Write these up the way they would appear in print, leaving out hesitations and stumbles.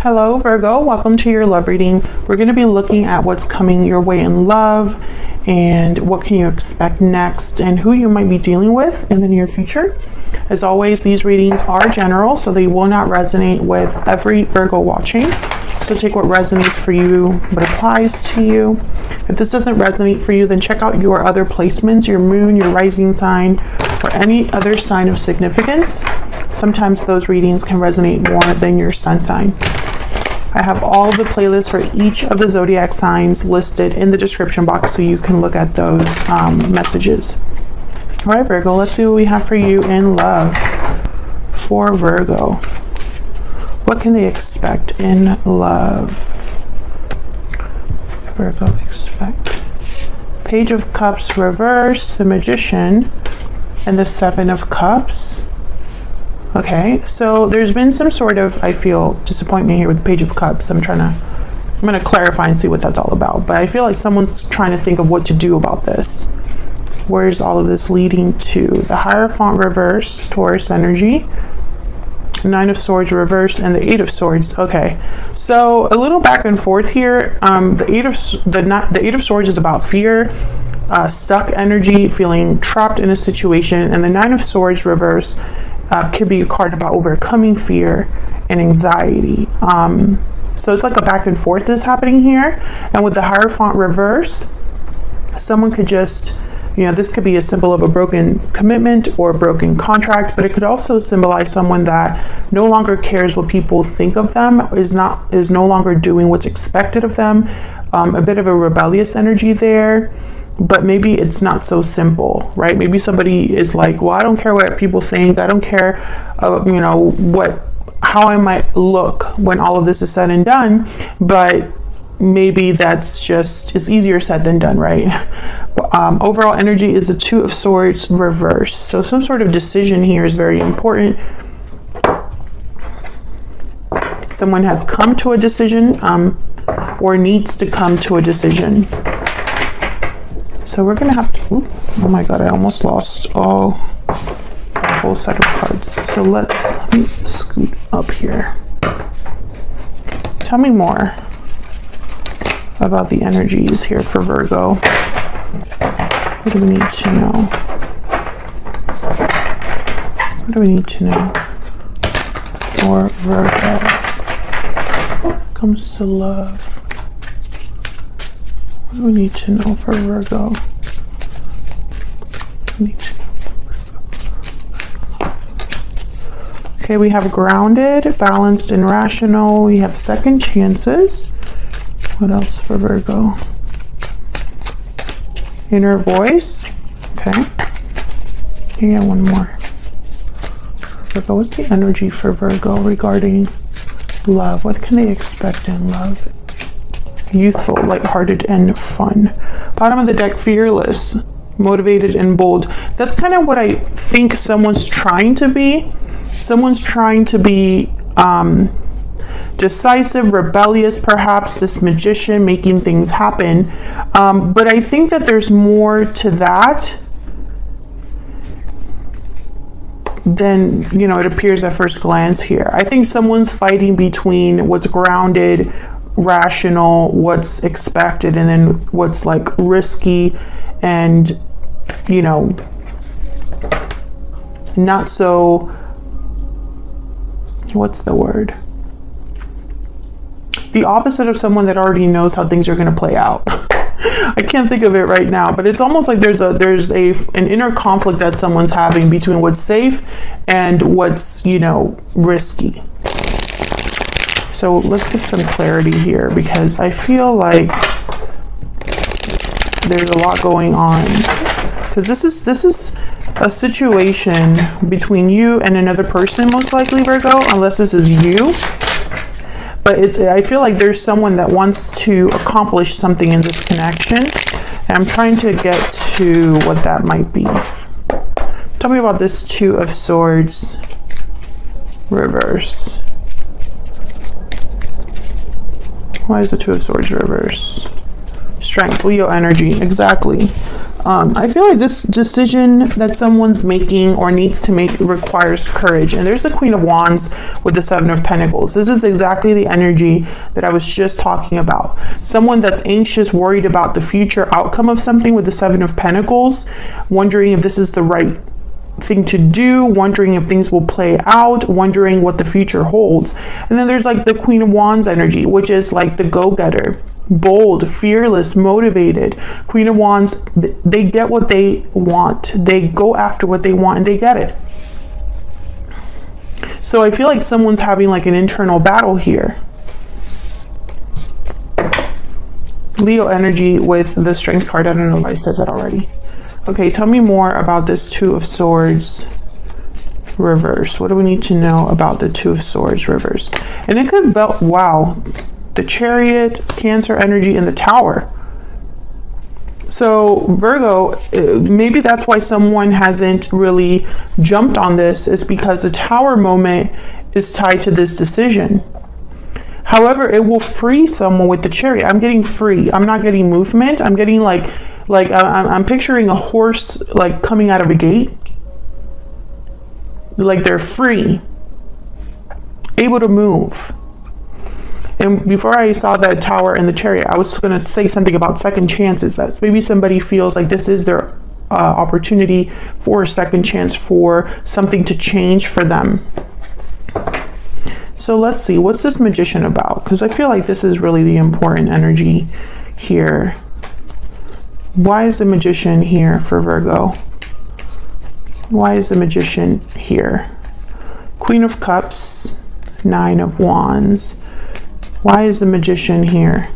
Hello Virgo, welcome to your love reading. We're going to be looking at what's coming your way in love and what can you expect next and who you might be dealing with in the near future. As always, these readings are general, so they will not resonate with every Virgo watching. So take what resonates for you, what applies to you. If this doesn't resonate for you, then check out your other placements, your moon, your rising sign, or any other sign of significance. Sometimes those readings can resonate more than your sun sign. I have all the playlists for each of the zodiac signs listed in the description box so you can look at those messages. All right, Virgo, let's see what we have for you in love. For Virgo, what can they expect in love? Virgo, expect Page of Cups reverse, the Magician, and the Seven of Cups. Okay, so there's been some sort of, I feel, disappointment here with the Page of Cups. I'm going to clarify and see what that's all about. But I feel like someone's trying to think of what to do about this. Where's all of this leading to? The Hierophant reverse, Taurus energy. Nine of Swords reverse and the Eight of Swords. Okay, so a little back and forth here. The Eight of Swords is about fear, stuck energy, feeling trapped in a situation, and the Nine of Swords reverse could be a card about overcoming fear and anxiety. So it's like a back and forth is happening here. And with the Hierophant reverse, someone could just, this could be a symbol of a broken commitment or a broken contract, but it could also symbolize someone that no longer cares what people think of them, is no longer doing what's expected of them. A bit of a rebellious energy there. But maybe it's not so simple, right? Maybe somebody is like, well, I don't care what people think. I don't care, how I might look when all of this is said and done. But maybe that's it's easier said than done, right? Overall energy is the Two of Swords reverse. So some sort of decision here is very important. Someone has come to a decision or needs to come to a decision. So we're going to have to, oh my God, I almost lost the whole set of cards. So let me scoot up here. Tell me more about the energies here for Virgo. What do we need to know? What do we need to know for Virgo? When it comes to love. What do we need to know for Virgo? Okay, we have grounded, balanced, and rational. We have second chances. What else for Virgo? Inner voice. Okay. Yeah, one more. Virgo, what's the energy for Virgo regarding love? What can they expect in love? Youthful, lighthearted, and fun. Bottom of the deck, fearless, motivated, and bold. That's kind of what I think someone's trying to be. Someone's trying to be decisive, rebellious, perhaps, this magician making things happen. But I think that there's more to that than, it appears at first glance here. I think someone's fighting between what's grounded, rational, what's expected, and then what's like risky and not so, what's the word, the opposite of someone that already knows how things are going to play out. I can't think of it right now, but it's almost like there's an inner conflict that someone's having between what's safe and what's risky. So let's get some clarity here because I feel like there's a lot going on. Because this is a situation between you and another person, most likely, Virgo, unless this is you. But I feel like there's someone that wants to accomplish something in this connection. And I'm trying to get to what that might be. Tell me about this Two of Swords reverse. Why is the Two of Swords reverse? Strength, Leo energy, exactly. I feel like this decision that someone's making or needs to make requires courage. And there's the Queen of Wands with the Seven of Pentacles. This is exactly the energy that I was just talking about. Someone that's anxious, worried about the future outcome of something with the Seven of Pentacles, wondering if this is the right thing to do, wondering if things will play out, wondering what the future holds. And then there's like the Queen of Wands energy, which is like the go-getter, bold, fearless, motivated. Queen of Wands, they get what they want. They go after what they want and they get it. So I feel like someone's having like an internal battle here. Leo energy with the Strength card. I don't know if I said that already. Okay, tell me more about this Two of Swords reverse. What do we need to know about the Two of Swords reverse? And it could be, wow, the Chariot, Cancer energy, and the Tower. So Virgo, maybe that's why someone hasn't really jumped on this, is because the Tower moment is tied to this decision. However, it will free someone with the Chariot. I'm getting free. I'm not getting movement. I'm getting like I'm picturing a horse like coming out of a gate. Like they're free, able to move. And before I saw the Tower and the Chariot, I was going to say something about second chances. That maybe somebody feels like this is their opportunity for a second chance, for something to change for them. So let's see, what's this Magician about? Because I feel like this is really the important energy here. Why is the Magician here for Virgo? Why is the Magician here? Queen of Cups, Nine of Wands. Why is the Magician here?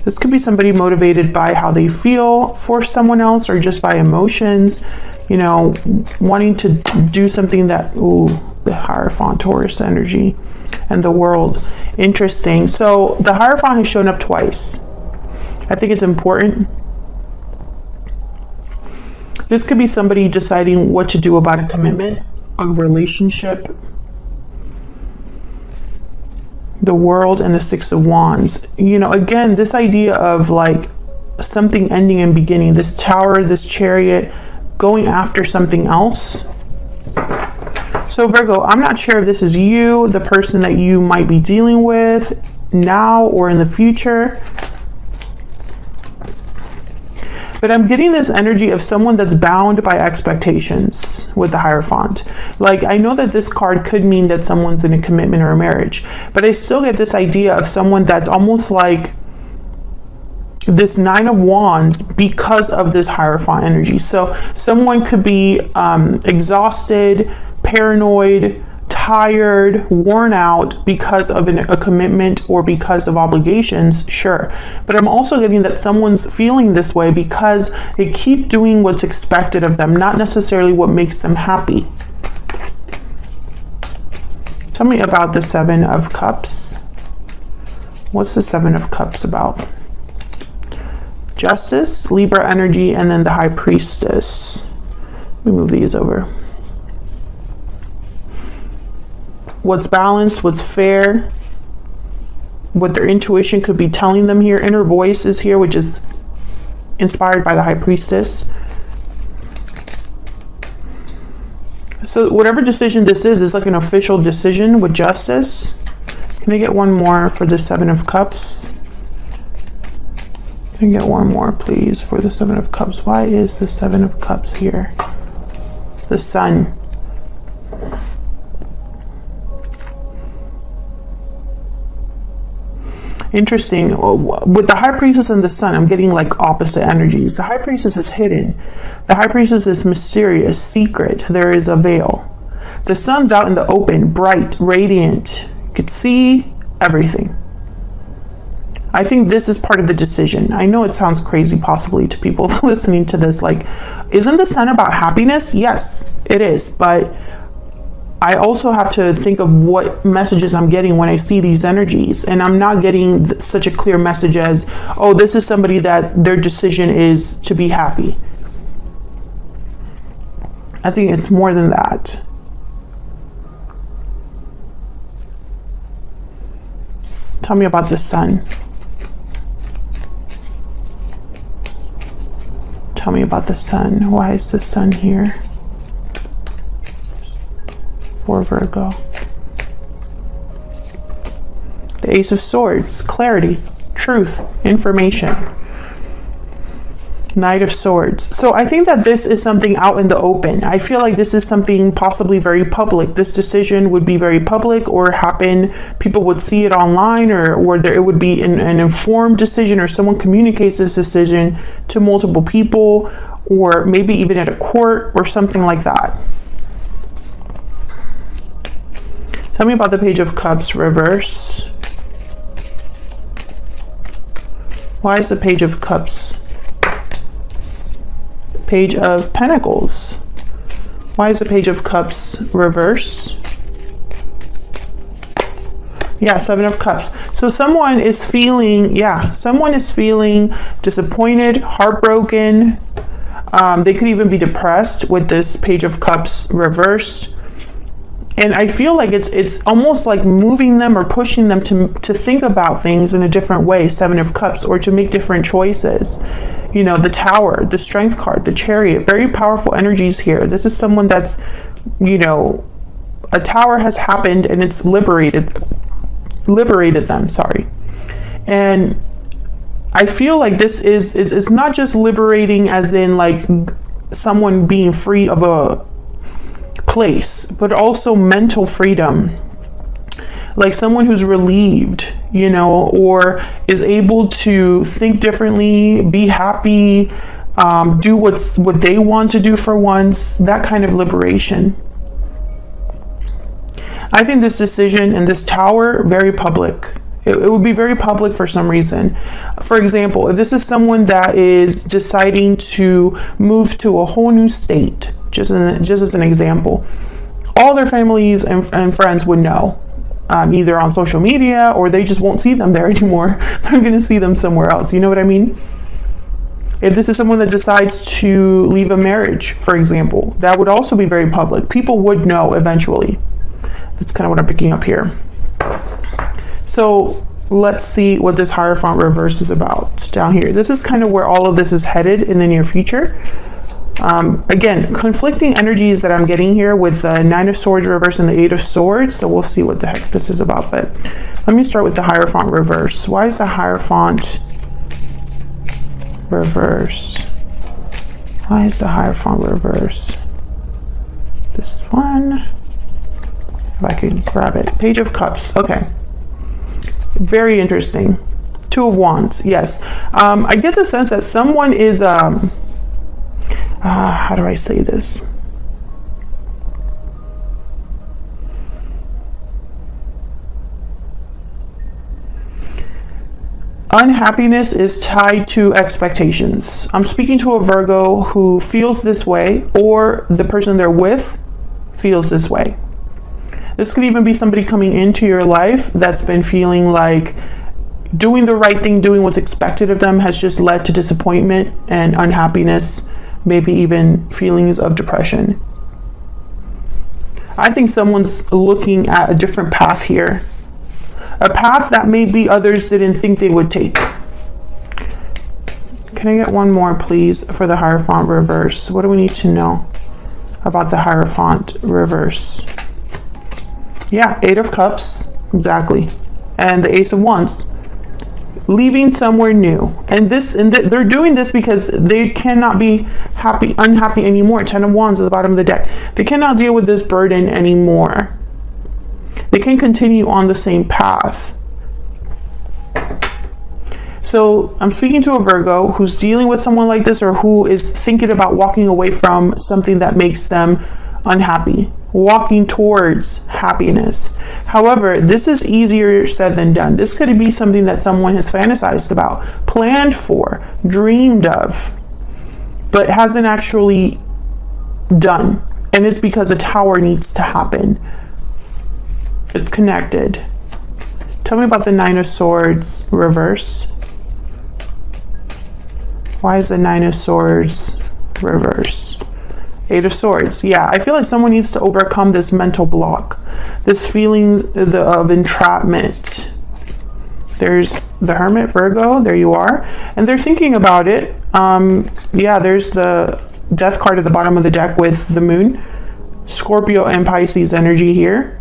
This could be somebody motivated by how they feel for someone else, or just by emotions, you know, wanting to do something that, ooh, the Hierophant, Taurus energy, and the World. Interesting. So the Hierophant has shown up twice. I think it's important. This could be somebody deciding what to do about a commitment, a relationship. The World and the Six of Wands. You know, again, this idea of like something ending and beginning, this Tower, this Chariot, going after something else. So Virgo, I'm not sure if this is you, the person that you might be dealing with now or in the future. But I'm getting this energy of someone that's bound by expectations with the Hierophant. Like, I know that this card could mean that someone's in a commitment or a marriage, but I still get this idea of someone that's almost like this Nine of Wands because of this Hierophant energy. So someone could be exhausted, paranoid, tired, worn out because of a commitment or because of obligations, sure. But I'm also getting that someone's feeling this way because they keep doing what's expected of them, not necessarily what makes them happy. Tell me about the Seven of Cups. What's the Seven of Cups about? Justice, Libra energy, and then the High Priestess. Let me move these over. What's balanced, what's fair, what their intuition could be telling them here. Inner voice is here, which is inspired by the High Priestess. So whatever decision this is like an official decision with justice. Can I get one more for the Seven of Cups? Can I get one more, please, for the Seven of Cups? Why is the Seven of Cups here? The Sun. Interesting. With the High Priestess and the Sun, I'm getting like opposite energies. The High Priestess is hidden. The High Priestess is mysterious, secret. There is a veil. The Sun's out in the open, bright, radiant. You could see everything. I think this is part of the decision. I know it sounds crazy possibly to people listening to this. Like, isn't the Sun about happiness? Yes, it is. But I also have to think of what messages I'm getting when I see these energies. And I'm not getting such a clear message as, oh, this is somebody that their decision is to be happy. I think it's more than that. Tell me about the Sun. me about the sun. Why is the sun here for Virgo? The Ace of Swords, clarity, truth, information. Knight of Swords. So I think that this is something out in the open. I feel like this is something possibly very public. This decision would be very public or happen. People would see it online, or it would be an informed decision, or someone communicates this decision to multiple people, or maybe even at a court or something like that. Tell me about the Page of Cups reverse. Why is the Page of Cups? Page of Pentacles. Why is the Page of Cups reverse? Yeah, Seven of Cups. So someone is feeling, disappointed, heartbroken. They could even be depressed with this Page of Cups reversed. And I feel like it's almost like moving them or pushing them to think about things in a different way, Seven of Cups, or to make different choices. You know, the Tower, the Strength card, the Chariot, very powerful energies here. This is someone that's, you know, a Tower has happened and it's liberated them, sorry. And I feel like this is not just liberating as in like someone being free of a place, but also mental freedom. Like someone who's relieved, you know, or is able to think differently, be happy, do what they want to do for once, that kind of liberation. I think this decision and this Tower, very public. It would be very public for some reason. For example, if this is someone that is deciding to move to a whole new state, just as an example, all their families and friends would know. Either on social media, or they just won't see them there anymore. They're going to see them somewhere else. You know what I mean? If this is someone that decides to leave a marriage, for example, that would also be very public. People would know eventually. That's kind of what I'm picking up here. So let's see what this Hierophant reverse is about down here. This is kind of where all of this is headed in the near future. Again, conflicting energies that I'm getting here with the Nine of Swords reverse and the Eight of Swords. So we'll see what the heck this is about. But let me start with the Hierophant reverse. Why is the Hierophant reverse? Why is the Hierophant reverse? This one. If I could grab it. Page of Cups. Okay. Very interesting. Two of Wands. Yes. I get the sense that someone is... how do I say this? Unhappiness is tied to expectations. I'm speaking to a Virgo who feels this way, or the person they're with feels this way. This could even be somebody coming into your life that's been feeling like doing the right thing, doing what's expected of them has just led to disappointment and unhappiness, maybe even feelings of depression. I think someone's looking at a different path here. A path that maybe others didn't think they would take. Can I get one more, please, for the Hierophant reverse? What do we need to know about the Hierophant reverse? Yeah, Eight of Cups, exactly. And the Ace of Wands. Leaving somewhere new. And they're doing this because they cannot be unhappy anymore. Ten of Wands at the bottom of the deck. They cannot deal with this burden anymore. They can continue on the same path. So I'm speaking to a Virgo who's dealing with someone like this, or who is thinking about walking away from something that makes them unhappy, walking towards happiness. However, this is easier said than done. This could be something that someone has fantasized about, planned for, dreamed of, but hasn't actually done. And it's because a Tower needs to happen. It's connected. Tell me about the Nine of Swords reverse. Why is the Nine of Swords reverse? Eight of Swords. Yeah, I feel like someone needs to overcome this mental block, this feeling of entrapment. There's the Hermit, Virgo, there you are. And they're thinking about it. Yeah, there's the Death card at the bottom of the deck with the Moon. Scorpio and Pisces energy here.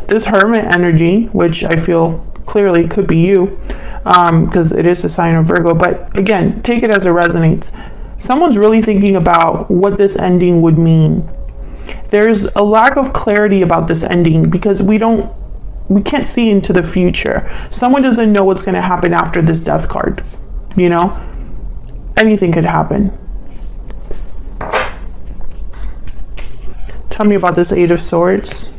This Hermit energy, which I feel clearly could be you, because it is a sign of Virgo. But again, take it as it resonates. Someone's really thinking about what this ending would mean. There's a lack of clarity about this ending because we can't see into the future. Someone doesn't know what's going to happen after this Death card. You know, anything could happen. Tell me about this Eight of Swords.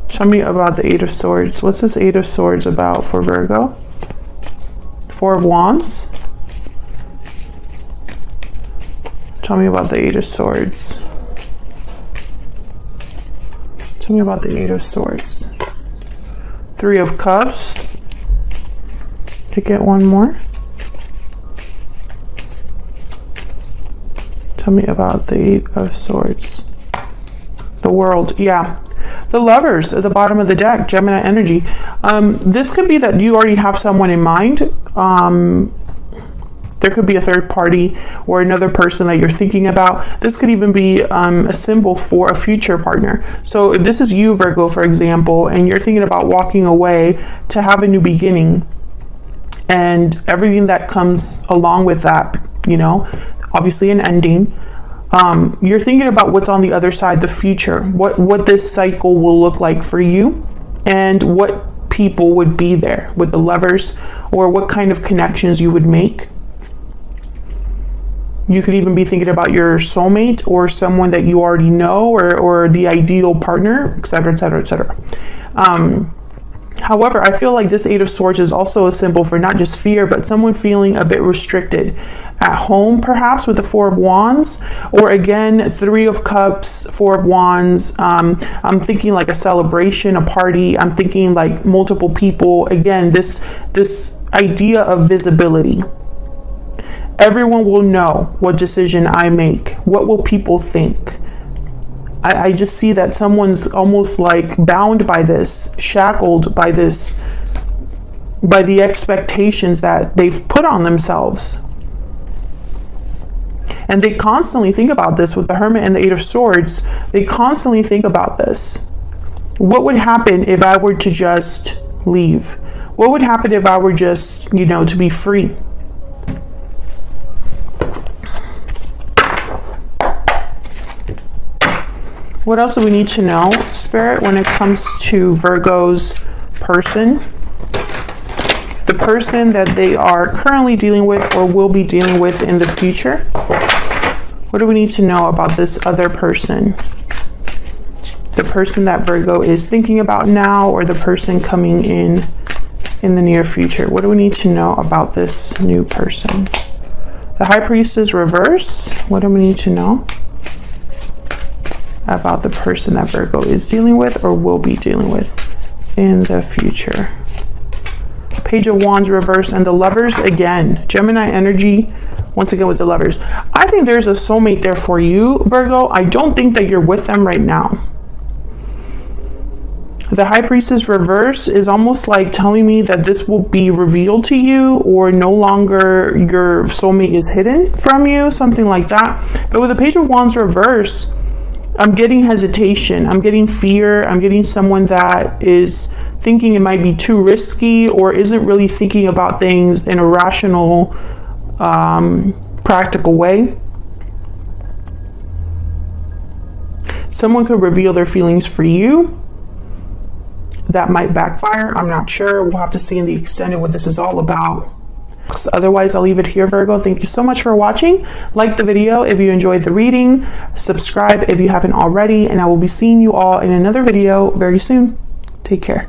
Tell me about the Eight of Swords. What's this Eight of Swords about for Virgo? Four of Wands. Tell me about the Eight of Swords. Tell me about the Eight of Swords. Three of Cups. To get one more. Tell me about the Eight of Swords. The World. Yeah. The Lovers at the bottom of the deck. Gemini energy. This could be that you already have someone in mind. There could be a third party or another person that you're thinking about. This could even be a symbol for a future partner. So if this is you, Virgo, for example, and you're thinking about walking away to have a new beginning and everything that comes along with that, you know, obviously an ending. You're thinking about what's on the other side, the future, what this cycle will look like for you and what people would be there with the Lovers or what kind of connections you would make. You could even be thinking about your soulmate or someone that you already know or the ideal partner, etc., etc., etc. However, I feel like this Eight of Swords is also a symbol for not just fear, but someone feeling a bit restricted at home, perhaps with the Four of Wands, or again, Three of Cups, Four of Wands. I'm thinking like a celebration, a party. I'm thinking like multiple people. Again, this idea of visibility. Everyone will know what decision I make. What will people think? I just see that someone's almost like bound by this, shackled by this, by the expectations that they've put on themselves. And they constantly think about this with the Hermit and the Eight of Swords. They constantly think about this. What would happen if I were to just leave? What would happen if I were just, you know, to be free? What else do we need to know, Spirit, when it comes to Virgo's person? The person that they are currently dealing with or will be dealing with in the future. What do we need to know about this other person? The person that Virgo is thinking about now or the person coming in the near future. What do we need to know about this new person? The High Priestess reverse. What do we need to know about the person that Virgo is dealing with or will be dealing with in the future? Page of Wands reverse and the Lovers again. Gemini energy, once again with the Lovers. I think there's a soulmate there for you, Virgo. I don't think that you're with them right now. The High Priestess reverse is almost like telling me that this will be revealed to you or no longer your soulmate is hidden from you, something like that. But with the Page of Wands reverse, I'm getting hesitation, I'm getting fear, I'm getting someone that is thinking it might be too risky or isn't really thinking about things in a rational, practical way. Someone could reveal their feelings for you. That might backfire, I'm not sure. We'll have to see in the extended what this is all about. Otherwise, I'll leave it here, Virgo. Thank you so much for watching. Like the video if you enjoyed the reading. Subscribe if you haven't already. And I will be seeing you all in another video very soon. Take care.